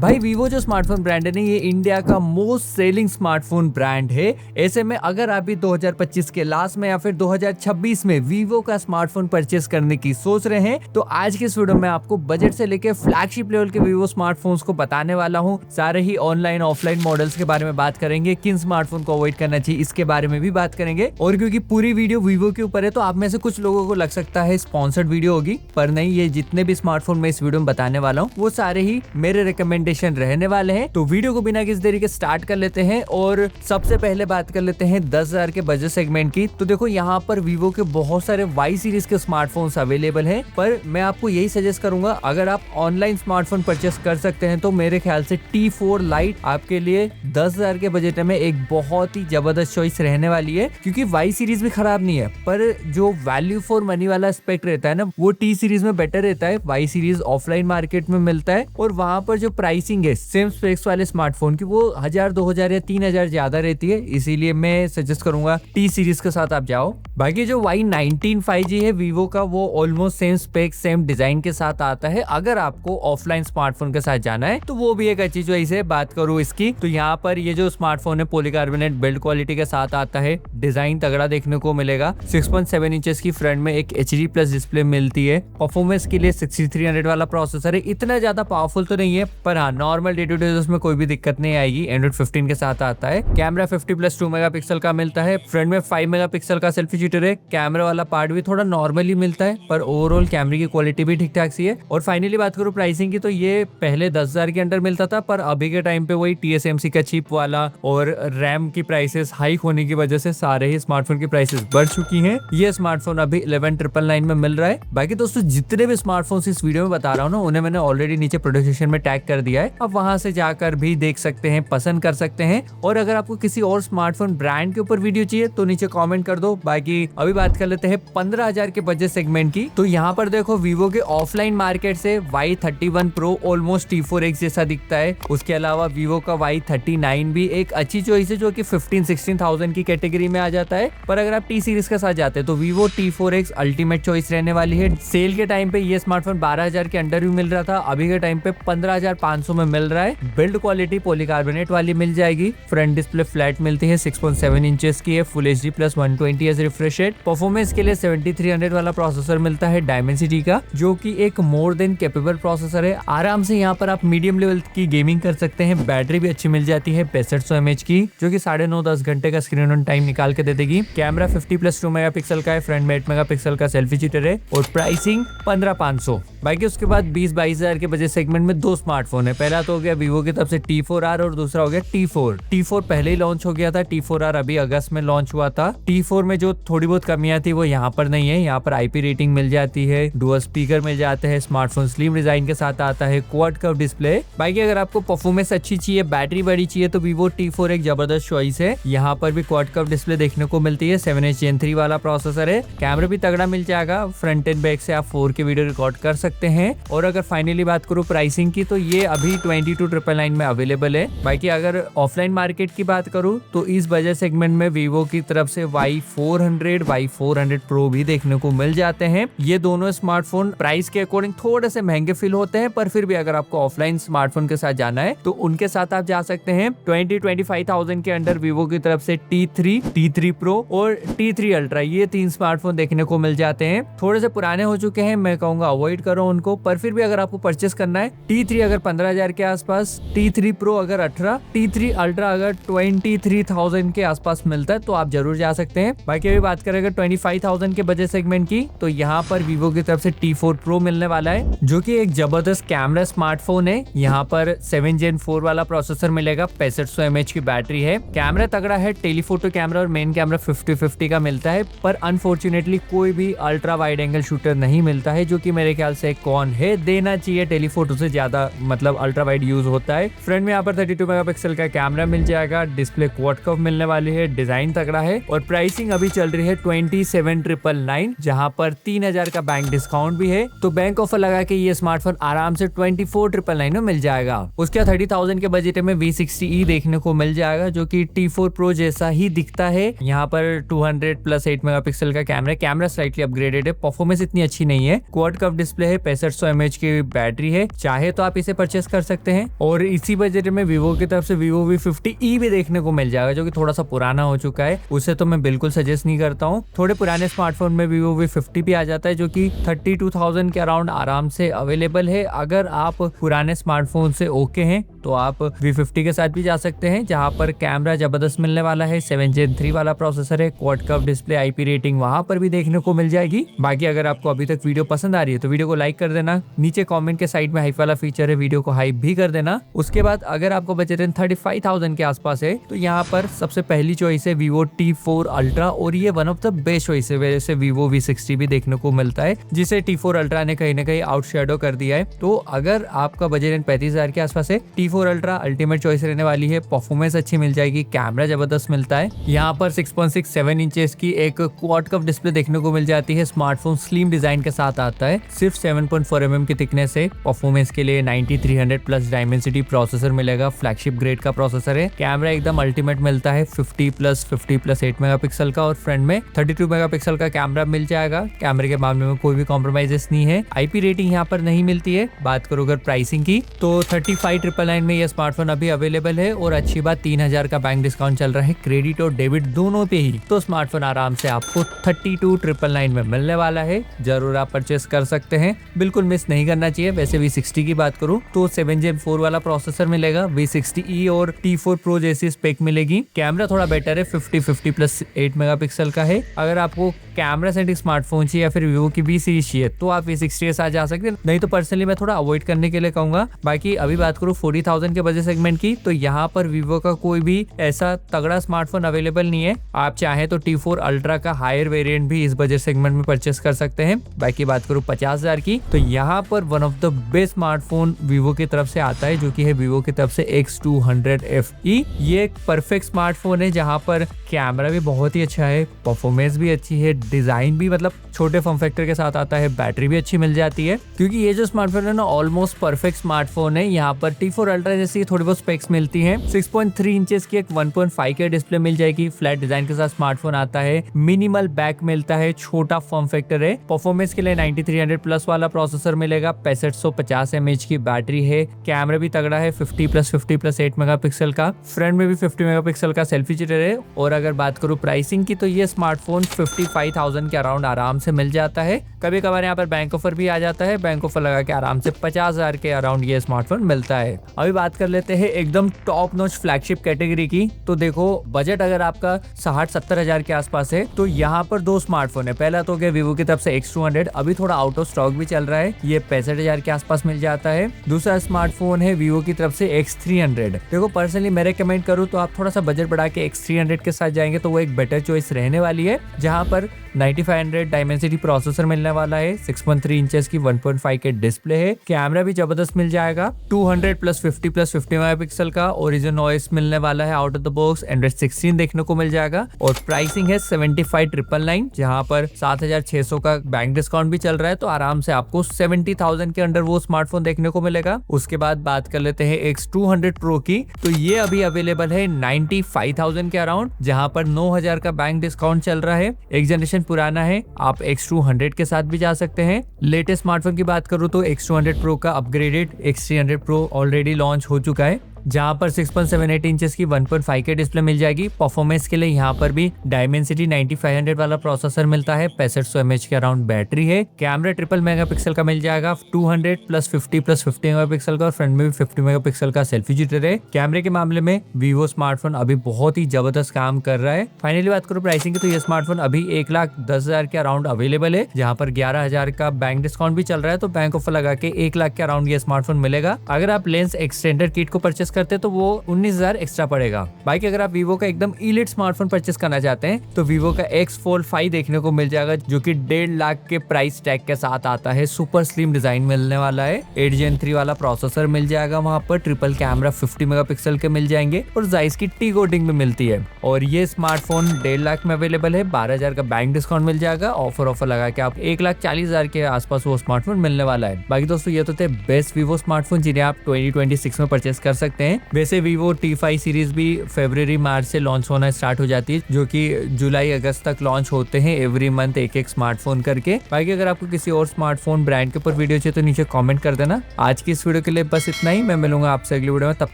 भाई वीवो जो smartphone brand है ना, ये इंडिया का मोस्ट सेलिंग स्मार्टफोन ब्रांड है। ऐसे में अगर आप भी 2025 के लास्ट में या फिर 2026 में वीवो का स्मार्टफोन परचेस करने की सोच रहे हैं तो आज के इस वीडियो में आपको बजट से लेकर फ्लैगशिप लेवल के वीवो स्मार्टफोन्स को बताने वाला हूँ। सारे ही ऑनलाइन ऑफलाइन मॉडल्स के बारे में बात करेंगे, किन स्मार्टफोन को अवॉइड करना चाहिए इसके बारे में भी बात करेंगे। और क्योंकि पूरी वीडियो वीवो के ऊपर है तो आप में से कुछ लोगों को लग सकता है स्पॉन्सर्ड वीडियो होगी, पर नहीं, ये जितने भी स्मार्टफोन मैं इस वीडियो में बताने वाला हूँ वो सारे ही मेरे रिकमेंडेशन रहने वाले हैं। तो वीडियो को बिना किसी देरी के स्टार्ट कर लेते हैं और सबसे पहले बात कर लेते हैं 10,000 के बजट सेगमेंट की। तो देखो यहाँ पर वीवो के बहुत सारे वाई सीरीज के स्मार्टफोन्स अवेलेबल हैं, पर मैं आपको यही सजेस्ट करूंगा अगर आप ऑनलाइन स्मार्टफोन परचेस कर सकते हैं तो मेरे ख्याल से T4 Lite आपके लिए 10,000 के बजट में एक बहुत ही जबरदस्त चॉइस रहने वाली है। क्योंकि वाई सीरीज भी खराब नहीं है, पर जो वैल्यू फॉर मनी वाला एस्पेक्ट रहता है ना वो टी सीरीज में बेटर रहता है। वाई सीरीज ऑफलाइन मार्केट में मिलता है और वहां पर जो प्राइसिंग है सेम स्पेक्स वाले स्मार्टफोन की वो 1,000, 2,000 या 3,000 ज्यादा रहती है, इसीलिए मैं सजेस्ट करूंगा टी सीरीज के साथ आप जाओ। बाकी जो Y19 5G है वीवो का वो almost same specs same design के साथ आता है। अगर आपको ऑफलाइन स्मार्टफोन के साथ जाना है तो वो भी एक अच्छी चॉइस है। बात करूं इसकी तो यहाँ पर ये जो स्मार्टफोन है पॉलीकार्बोनेट बिल्ड क्वालिटी के साथ आता है, डिजाइन तगड़ा देखने को मिलेगा। 6.7 इंचेस की फ्रंट में एक HD+ डिस्प्ले मिलती है। परफॉर्मेंस के लिए 6300 वाला प्रोसेसर है, इतना ज्यादा पावरफुल तो नहीं है, पर हाँ नॉर्मल डे टू डे उसमें कोई भी दिक्कत नहीं आएगी। Android 15 के साथ आता है। कैमरा 50+2 मेगापिक्सल का मिलता है। फ्रंट में 5 मेगापिक्सल का सेल्फी शूटर है। कैमरा वाला पार्ट भी थोड़ा नॉर्मली मिलता है, पर ओवरऑल कैमरे की क्वालिटी भी ठीक ठाक सी है। और फाइनली बात करूं प्राइसिंग की तो ये पहले 10,000 के अंडर मिलता था, पर अभी के टाइम पे वही TSMC का चिप वाला और रैम की प्राइसेस हाइक होने की वजह से सारे ही स्मार्टफोन की प्राइसेस बढ़ चुकी हैं। ये स्मार्टफोन अभी 11,999 में मिल रहा है। बाकी दोस्तों जितने भी स्मार्टफोन इस वीडियो में बता रहा हूँ ना उन्हें मैंने ऑलरेडी नीचे प्रोडक्ट सेक्शन में टैग कर दिया है, अब वहां से जाकर भी देख सकते हैं, पसंद कर सकते हैं। और अगर आपको किसी और स्मार्टफोन ब्रांड के ऊपर वीडियो चाहिए तो नीचे कमेंट कर दो। बाकी अभी बात कर लेते हैं 15,000 के बजट सेगमेंट की। तो यहाँ पर देखो वीवो के ऑफलाइन मार्केट से Y31 Pro ऑलमोस्ट T4X जैसा दिखता है। उसके अलावा वीवो का Y39 भी एक अच्छी चॉइस है जो कि 15-16,000 की कैटेगरी में आ जाता है। पर अगर आप टी सीरीज के साथ जाते हैं तो वीवो T4X अल्टीमेट चॉइस रहने वाली है। सेल के टाइम पे ये स्मार्टफोन 12,000 के अंडर भी मिल रहा था, अभी के टाइम पे 15,500 में मिल रहा है। बिल्ड क्वालिटी पॉलीकार्बोनेट वाली मिल जाएगी। फ्रंट डिस्प्ले फ्लैट मिलती है, 6.7 इंचेस की है, full HD+ 120Hz refresh rate. Performance के लिए 7300 वाला प्रोसेसर मिलता है डायमेंसिटी का, जो कि एक मोर देन कैपेबल प्रोसेसर है। आराम से यहाँ पर आप मीडियम लेवल की गेमिंग कर सकते हैं। बैटरी भी अच्छी मिल जाती है 6500 mAh की, जो कि 9.5-10 घंटे का स्क्रीन ऑन टाइम निकाल के दे देगी। कैमरा 50+2 मेगापिक्सल का है, फ्रंट में 8 मेगापिक्सल का सेल्फी शूटर है और प्राइसिंग 15,500। बाकी उसके बाद 20-22,000 के बजट सेगमेंट में दो स्मार्टफोन है। पहला तो हो गया वीवो की तरफ से T4R और दूसरा हो गया T4। T4 पहले ही लॉन्च हो गया था, T4R अभी अगस्त में लॉन्च हुआ था। T4 में जो थोड़ी बहुत कमियां थी वो यहाँ पर नहीं है। यहाँ पर IP रेटिंग मिल जाती है, डुअल स्पीकर मिल जाते हैं, स्मार्टफोन स्लिम डिजाइन के साथ आता है, क्वाड कर्व डिस्प्ले। बाकी अगर आपको परफॉर्मेंस अच्छी चाहिए, बैटरी बड़ी चाहिए तो वीवो T4 एक जबरदस्त चॉइस है। यहाँ पर भी क्वाड कर्व डिस्प्ले देखने को मिलती है। 7H Gen 3 वाला प्रोसेसर है। कैमरा भी तगड़ा मिल जाएगा, फ्रंट एंड बैक से आप 4K वीडियो रिकॉर्ड कर सकते हैं। और अगर फाइनली बात करूँ प्राइसिंग की तो ये अभी 22,999 में अवेलेबल है। बाकी अगर ऑफलाइन मार्केट की बात करूँ तो इस बजट सेगमेंट में वीवो की तरफ से Y400 Pro भी देखने को मिल जाते हैं। ये दोनों स्मार्टफोन प्राइस के अकॉर्डिंग थोड़े से महंगे फील होते हैं, पर फिर भी अगर आपको ऑफलाइन स्मार्टफोन के साथ जाना है तो उनके साथ आप जा सकते हैं। 20-25,000 के अंडर वीवो की तरफ से T3 Pro और T3 Ultra, ये 3 स्मार्टफोन देखने को मिल जाते हैं। थोड़े से पुराने हो चुके हैं, मैं कहूंगा अवॉइड करो उनको, पर फिर भी अगर आपको परचेस करना है T3 अगर 15,000 के आसपास, T3 Pro अगर 18, T3 Ultra अगर 23,000 के आसपास मिलता है तो आप जरूर जा सकते हैं। बाकी अभी बात करें अगर 25,000 के बजट सेगमेंट की तो यहाँ पर वीवो की तरफ से T4 Pro मिलने वाला है, जो कि एक जबरदस्त कैमरा स्मार्टफोन है। यहाँ पर 7 Gen 4 वाला प्रोसेसर मिलेगा, 6500 mAh की बैटरी है। कैमरा तगड़ा है, टेलीफोटो कैमरा और मेन कैमरा 50-50 का मिलता है, पर अनफॉर्चुनेटली कोई भी अल्ट्रा वाइड एंगल शूटर नहीं मिलता है, जो कि मेरे ख्याल से कौन है, देना चाहिए। टेलीफोटो से ज्यादा मतलब अल्ट्रा वाइड यूज होता है। फ्रंट में यहाँ पर 32 मेगापिक्सल का कैमरा मिल जाएगा, डिस्प्ले क्वाड कर्व मिलने वाली है, डिजाइन तगड़ा है और प्राइसिंग अभी चल रही है 27,999, जहाँ पर 3,000 का बैंक डिस्काउंट भी है। तो बैंक ऑफर लगा के ये स्मार्टफोन आराम से 24,999 में मिल जाएगा। उसके 30,000 के बजट में V60e देखने को मिल जाएगा, जो कि T4 Pro जैसा ही दिखता है। यहाँ पर 200+8 मेगापिक्सल का कैमरा स्लाइटली अपग्रेडेड है, परफॉर्मेंस इतनी अच्छी नहीं है। क्वाड कर्व डिस्प्ले है, 6500 mAh की बैटरी है। चाहे तो आप इसे परचेस कर सकते हैं। और इसी बजट में वीवो की तरफ से वीवो V50e भी देखने को मिल जाएगा, जो कि थोड़ा सा पुराना हो चुका है। उसे तो मैं बिल्कुल सजेस्ट नहीं करता हूँ। थोड़े पुराने स्मार्टफोन में वीवो V50 भी आ जाता है, जो कि 32,000 के अराउंड आराम से अवेलेबल है। अगर आप पुराने स्मार्टफोन से ओके हैं तो आप V50 के साथ भी जा सकते हैं, जहां पर कैमरा जबरदस्त मिलने वाला है, 7 Gen 3 वाला प्रोसेसर है, quad curve display, IP rating वहां पर भी देखने को मिल जाएगी। बाकी अगर आपको अभी तक वीडियो पसंद आ रही है तो वीडियो को लाइक कर देना, नीचे कमेंट के साइड में हाइप वाला फीचर है, वीडियो को हाइप भी कर देना। उसके बाद अगर आपको बजट 35,000 के आसपास है तो यहाँ पर सबसे पहली चॉइस है Vivo T4 Ultra, और ये one of the best choice है। वैसे Vivo V60 भी देखने को मिलता है, जिसे T4 Ultra ने कहीं ना कहीं आउटशैडो कर दिया है। तो अगर आपका बजट 35,000 के आसपास है, T4 Ultra अल्टीमेट चॉइस रहने वाली है। परफॉर्मेंस अच्छी मिल जाएगी, कैमरा जबरदस्त मिलता है। यहाँ पर 6.67 इंचेस की एक क्वाड कर्व डिस्प्ले देखने को मिल जाती है। स्मार्टफोन स्लिम डिजाइन के साथ आता है, सिर्फ 7.4 mm की थिकनेस है। परफॉर्मेंस के लिए 9300 प्लस डायमेंसिटी प्रोसेसर मिलेगा, फ्लैगशिप ग्रेड का प्रोसेसर है। कैमरा एकदम अल्टीमेट मिलता है, 50+50+8 मेगापिक्सल का, और फ्रंट में 32 मेगापिक्सल का कैमरा मिल जाएगा। कैमरे के मामले में कोई भी कॉम्प्रोमाइजेस नहीं है। IP रेटिंग यहाँ पर नहीं मिलती है। बात करो अगर प्राइसिंग की तो 35,999 में यह स्मार्टफोन अभी अवेलेबल है, और अच्छी बात 3,000 का बैंक डिस्काउंट चल रहा है, क्रेडिट और डेबिट दोनों पे ही। तो स्मार्टफोन आराम से आपको 32,999 में मिलने वाला है। जरूर आप परचेस कर सकते हैं, बिल्कुल मिस नहीं करना चाहिए। वैसे V60 की बात करूं तो 7 Gen 4 वाला प्रोसेसर मिलेगा, V60e और T4 Pro जैसी स्पेक मिलेगी। कैमरा थोड़ा बेटर है, 50+8 मेगापिक्सल का है। अगर आपको कैमरा सेंट्रिक स्मार्टफोन चाहिए या फिर Vivo की V सीरीज चाहिए तो आप V60 के साथ जा सकते हैं, नहीं तो पर्सनली मैं थोड़ा अवॉइड करने के लिए कहूंगा। बाकी अभी बात करूं 40,000 के बजट सेगमेंट की, तो यहाँ पर Vivo का कोई भी ऐसा तगड़ा स्मार्टफोन अवेलेबल नहीं है। आप चाहे तो T4 Ultra का हायर वेरिएंट भी इस बजट सेगमेंट में परचेस कर सकते हैं। बाकी बात करूं 50,000 की, तो यहाँ पर one of the best smartphone Vivo की तरफ से आता है, जो कि है Vivo की तरफ से X200 FE। ये एक परफेक्ट स्मार्टफोन है, जहाँ पर कैमरा भी बहुत ही अच्छा है, परफॉर्मेंस भी अच्छी है, डिजाइन भी मतलब छोटे फॉर्म फैक्टर के साथ आता है, बैटरी भी अच्छी मिल जाती है। क्योंकि ये जो स्मार्टफोन है ना ऑलमोस्ट परफेक्ट स्मार्टफोन है। यहाँ पर T4 Ultra जैसी थोड़ी बहुत स्पेक्स मिलती हैं। 6.3 इंचेस की एक 1.5 के डिस्प्ले मिल जाएगी, फ्लैट डिजाइन के साथ स्मार्टफोन आता है, मिनिमल बैक मिलता है, छोटा फॉर्म फैक्टर है। परफॉर्मेंस के लिए 9300 प्लस वाला प्रोसेसर मिलेगा, 6550 mAh की बैटरी है। कैमरा भी तगड़ा है, 50+50+8 मेगापिक्सल का, फ्रंट में भी 50 मेगापिक्सल का सेल्फी जिटर है। और अगर बात करूं प्राइसिंग की तो ये स्मार्टफोन 55,000 के अराउंड आराम से मिल जाता है। कभी कभार यहाँ पर बैंक ऑफर भी आ जाता है, बैंक ऑफर लगा के आराम से 50,000 के अराउंड ये स्मार्टफोन मिलता है। अभी बात कर लेते हैं एकदम टॉप नॉच फ्लैगशिप कैटेगरी की। तो देखो बजट अगर आपका 60-70 हजार के आसपास है तो यहाँ पर दो स्मार्टफोन है। पहला तो गया Vivo की तरफ से X200, अभी थोड़ा आउट ऑफ स्टॉक भी चल रहा है, ये 65,000 के आसपास मिल जाता है। दूसरा स्मार्टफोन है Vivo की तरफ से X300। देखो पर्सनली मैं रेकमेंड करूँ तो आप थोड़ा सा बजट बढ़ा के X300 के साथ जाएंगे तो वो एक बेटर चॉइस रहने वाली है, जहाँ पर 9500 डायमेंसिटी प्रोसेसर मिलने वाला है, 6.3 इंचेस की 1.5 के डिस्प्ले है, कैमरा भी जबरदस्त मिल जाएगा, 200+50+50 मेगापिक्सल का ओरिजिन OS मिलने वाला है out of the box, Android 16 देखने को मिल जाएगा। और प्राइसिंग है 75,999, जहां पर 7,600 का बैंक डिस्काउंट भी चल रहा है, तो आराम से आपको 70,000 के अंडर वो स्मार्टफोन देखने को मिलेगा। उसके बाद बात कर लेते हैं X200 Pro की, तो ये अभी अवेलेबल है 95,000 के अराउंड, जहां पर 9,000 का बैंक डिस्काउंट चल रहा है। एक जनरेशन पुराना है, आप X200 के साथ भी जा सकते हैं। लेटेस्ट स्मार्टफोन की बात करूं तो X200 Pro का upgraded X300 Pro already launch हो चुका है, जहां पर 6.78 इंचेस की 1.5 के डिस्प्ले मिल जाएगी। परफॉर्मेंस के लिए यहाँ पर भी डायमेंसिटी 9500 वाला प्रोसेसर मिलता है, 6500 mAh के अराउंड बैटरी है। कैमरा 3 मेगापिक्सल का मिल जाएगा, 200+50+50 मेगापिक्सल का, और फ्रंट में भी 50 मेगापिक्सल का सेल्फी जिटर है। कैमरे के मामले में Vivo स्मार्टफोन अभी बहुत ही जबरदस्त काम कर रहा है। फाइनली बात करूँ प्राइसिंग की तो ये स्मार्टफोन अभी 1,10,000 के अराउंड अवेलेबल है, जहाँ पर 11,000 का बैंक डिस्काउंट भी चल रहा है, तो बैंक ऑफर लगा के 1 लाख के अराउंड ये स्मार्टफोन मिलेगा। अगर आप लेंस एक्सटेंडर किट को परचेस करते तो वो 19,000 एक्स्ट्रा पड़ेगा। बाकी अगर आप Vivo का एकदम इलीट स्मार्टफोन परचेस करना चाहते हैं तो Vivo का X Fold 5 देखने को मिल जाएगा, जो कि 1.5 लाख के प्राइस टैग के साथ आता है। सुपर स्लिम डिजाइन मिलने वाला है, 8 Gen 3 वाला प्रोसेसर मिल जाएगा, वहां पर ट्रिपल कैमरा 50 मेगापिक्सल के मिल जाएंगे, और जाइस की टी कोटिंग भी मिलती है। और ये स्मार्टफोन 1.5 लाख में अवेलेबल है, 12,000 का बैंक डिस्काउंट मिल जाएगा। ऑफर लगा के आप 1,40,000 के आसपास वो स्मार्टफोन मिलने वाला है। बाकी दोस्तों ये तो थे बेस्ट Vivo स्मार्टफोन जिन्हें आप 2026 में परचेस कर सकते हैं। सकते हैं। वैसे वीवो T5 सीरीज भी फरवरी मार्च से लॉन्च होना स्टार्ट हो जाती है, जो कि जुलाई अगस्त तक लॉन्च होते हैं एवरी मंथ एक स्मार्टफोन करके। बाकी अगर आपको किसी और स्मार्टफोन ब्रांड के ऊपर वीडियो चाहिए तो नीचे कमेंट कर देना। आज की इस वीडियो के लिए बस इतना ही। मैं मिलूंगा आपसे अगली वीडियो में, तब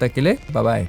तक के लिए बाय बाय।